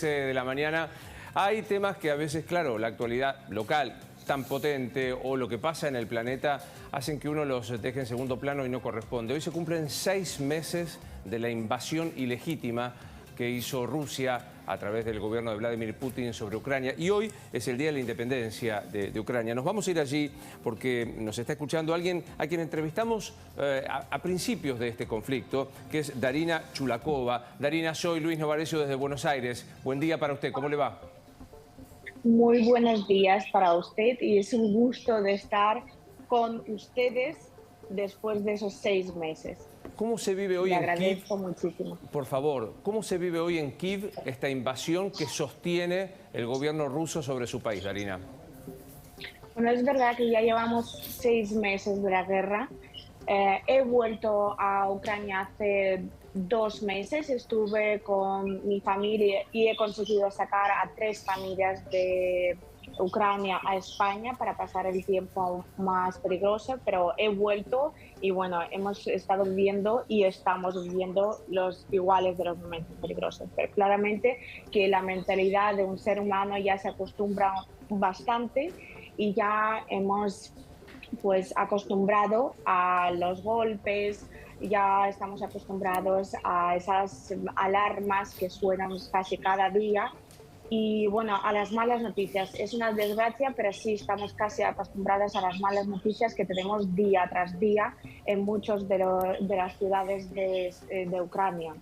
De la mañana. Hay temas que a veces, claro, la actualidad local tan potente o lo que pasa en el planeta hacen que uno los deje en segundo plano y no corresponde. Hoy se cumplen 6 meses de la invasión ilegítima que hizo Rusia a través del gobierno de Vladimir Putin sobre Ucrania. Y hoy es el Día de la Independencia de Ucrania. Nos vamos a ir allí porque nos está escuchando alguien a quien entrevistamos a principios de este conflicto, que es Darina Chulakova. Darina, soy Luis Novarecio desde Buenos Aires. Buen día para usted, ¿cómo le va? Muy buenos días para usted y es un gusto de estar con ustedes después de esos 6 meses. ¿Cómo se vive hoy Le en Kiev? agradezco muchísimo. Por favor, ¿cómo se vive hoy en Kiev esta invasión que sostiene el gobierno ruso sobre su país, Darina? Bueno, es verdad que ya llevamos 6 meses de la guerra. He vuelto a Ucrania hace 2 meses, estuve con mi familia y he conseguido sacar a 3 familias de Ucrania a España para pasar el tiempo más peligroso, pero he vuelto y bueno, hemos estado viviendo y estamos viviendo los iguales de los momentos peligrosos, pero claramente que la mentalidad de un ser humano ya se acostumbra bastante y ya hemos pues acostumbrado a los golpes, ya estamos acostumbrados a esas alarmas que suenan casi cada día y bueno, a las malas noticias. Es una desgracia, pero sí estamos casi acostumbradas a las malas noticias que tenemos día tras día en muchas de las ciudades de Ucrania.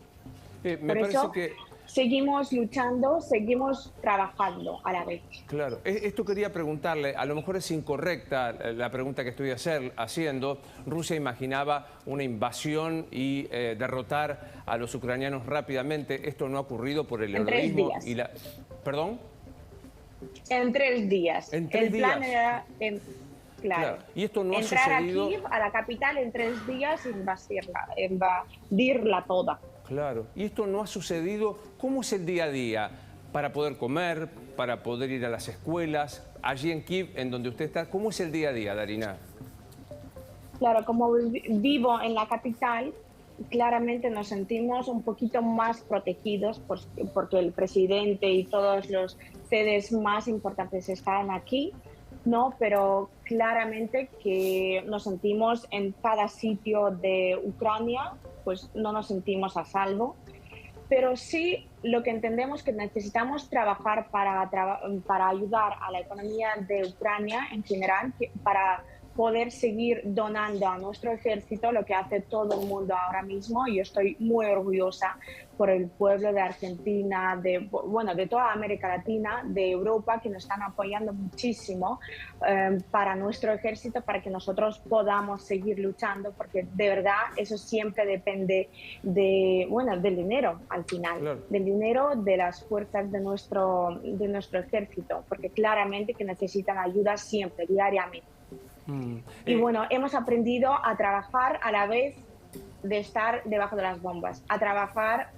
Me Por parece eso que... seguimos luchando, seguimos trabajando a la vez. Claro, esto quería preguntarle, a lo mejor es incorrecta la pregunta que estoy haciendo. Rusia imaginaba una invasión y derrotar a los ucranianos rápidamente. Esto no ha ocurrido por el En 3 heroísmo y días. la... ¿Perdón? En 3 días. En tres El plan días. era, Claro. claro, Y esto no ha entrar a sucedido... Kiev, a la capital, en 3 días, invadirla toda. Claro. Y esto no ha sucedido. ¿Cómo es el día a día para poder comer, para poder ir a las escuelas? Allí en Kiev, en donde usted está, ¿cómo es el día a día, Darina? Claro, como vivo en la capital, claramente nos sentimos un poquito más protegidos porque el presidente y todos los sedes más importantes están aquí, ¿no? Pero claramente que nos sentimos en cada sitio de Ucrania, pues no nos sentimos a salvo. Pero sí lo que entendemos que necesitamos trabajar para ayudar a la economía de Ucrania en general, para poder seguir donando a nuestro ejército, lo que hace todo el mundo ahora mismo. Y yo estoy muy orgullosa por el pueblo de Argentina, bueno, de toda América Latina, de Europa, que nos están apoyando muchísimo para nuestro ejército, para que nosotros podamos seguir luchando, porque de verdad eso siempre depende bueno, del dinero al final, Claro. del dinero de las fuerzas de nuestro ejército, porque claramente que necesitan ayuda siempre, diariamente. Y bueno, hemos aprendido a trabajar a la vez de estar debajo de las bombas, a trabajar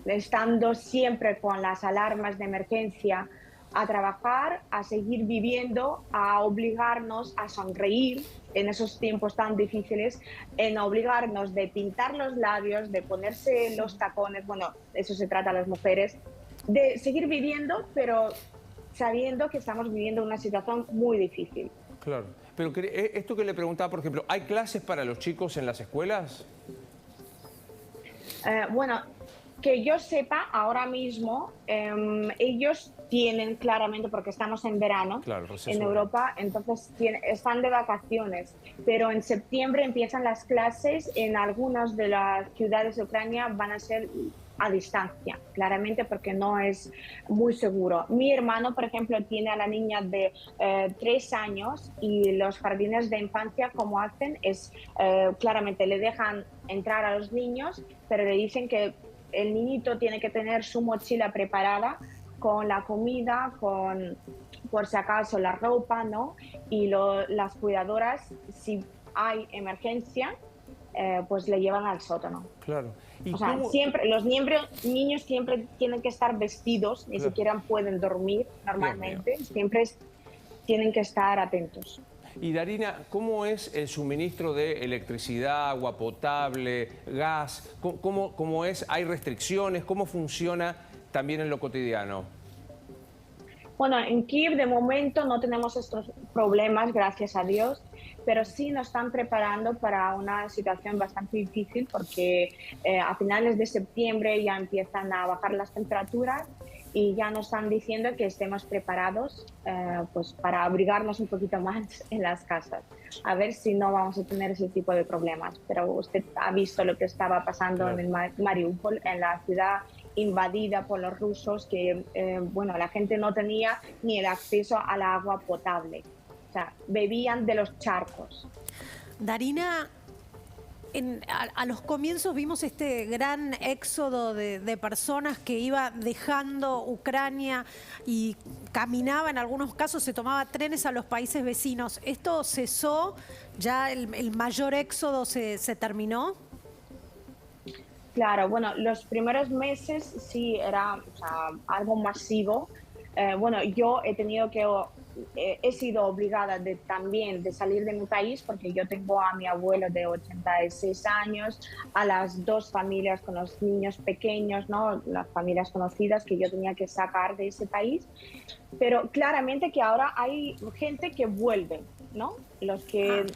estando siempre con las alarmas de emergencia, a trabajar, a seguir viviendo, a obligarnos a sonreír en esos tiempos tan difíciles, en obligarnos de pintar los labios, de ponerse los tacones, bueno, eso se trata a las mujeres, de seguir viviendo, pero sabiendo que estamos viviendo una situación muy difícil. Claro. Pero esto que le preguntaba, por ejemplo, ¿hay clases para los chicos en las escuelas? Bueno, que yo sepa, ahora mismo ellos tienen claramente, porque estamos en verano Claro, receso en de verano. Europa, entonces están de vacaciones, pero en septiembre empiezan las clases. En algunas de las ciudades de Ucrania van a ser a distancia, claramente porque no es muy seguro. Mi hermano, por ejemplo, tiene a la niña de 3 años y los jardines de infancia, como hacen, es claramente le dejan entrar a los niños, pero le dicen que el niñito tiene que tener su mochila preparada con la comida, con, por si acaso, la ropa, ¿no? Y las cuidadoras, si hay emergencia, pues le llevan al sótano. Claro. ¿Y O sea, cómo? siempre, niños siempre tienen que estar vestidos, ni Claro. siquiera pueden dormir Dios mío. normalmente, siempre tienen que estar atentos. Y Darina, ¿cómo es el suministro de electricidad, agua potable, gas? ¿Cómo es? ¿Hay restricciones? ¿Cómo funciona también en lo cotidiano? Bueno, en Kiev de momento no tenemos estos problemas, gracias a Dios, pero sí nos están preparando para una situación bastante difícil porque a finales de septiembre ya empiezan a bajar las temperaturas y ya nos están diciendo que estemos preparados pues para abrigarnos un poquito más en las casas. A ver si no vamos a tener ese tipo de problemas. Pero usted ha visto lo que estaba pasando en Claro. el Mariupol, en la ciudad invadida por los rusos, que bueno, la gente no tenía ni el acceso al agua potable. O sea, bebían de los charcos. Darina, a los comienzos vimos este gran éxodo de personas que iba dejando Ucrania y caminaba, en algunos casos se tomaba trenes a los países vecinos. ¿Esto cesó? ¿Ya el mayor éxodo se terminó? Claro, bueno, los primeros meses sí era, o sea, algo masivo. Bueno, yo he tenido que, he sido obligada también de salir de mi país porque yo tengo a mi abuelo de 86 años, a las dos familias con los niños pequeños, ¿no? Las familias conocidas que yo tenía que sacar de ese país. Pero claramente que ahora hay gente que vuelve, ¿no? Los que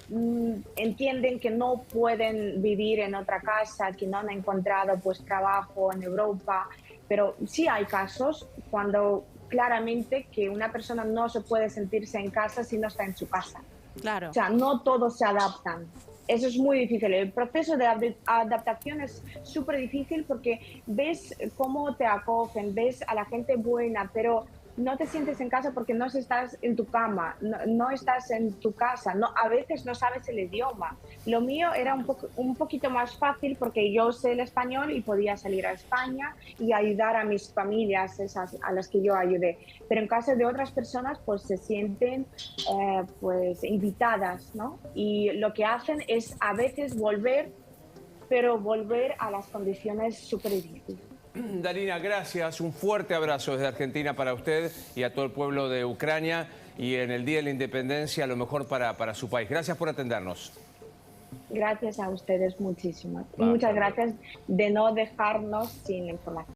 entienden que no pueden vivir en otra casa, que no han encontrado pues trabajo en Europa, pero sí hay casos cuando claramente que una persona no se puede sentirse en casa si no está en su casa. Claro. O sea, no todos se adaptan. Eso es muy difícil. El proceso de adaptación es súper difícil porque ves cómo te acogen, ves a la gente buena, pero no te sientes en casa porque no estás en tu cama, no estás en tu casa, no, a veces no sabes el idioma. Lo mío era un poquito más fácil porque yo sé el español y podía salir a España y ayudar a mis familias, esas a las que yo ayudé. Pero en caso de otras personas, pues se sienten pues invitadas, ¿no? Y lo que hacen es a veces volver, pero volver a las condiciones súper difíciles. Darina, gracias. Un fuerte abrazo desde Argentina para usted y a todo el pueblo de Ucrania. Y en el Día de la Independencia, lo mejor para su país. Gracias por atendernos. Gracias a ustedes muchísimo. Va, Muchas gracias de no dejarnos sin información.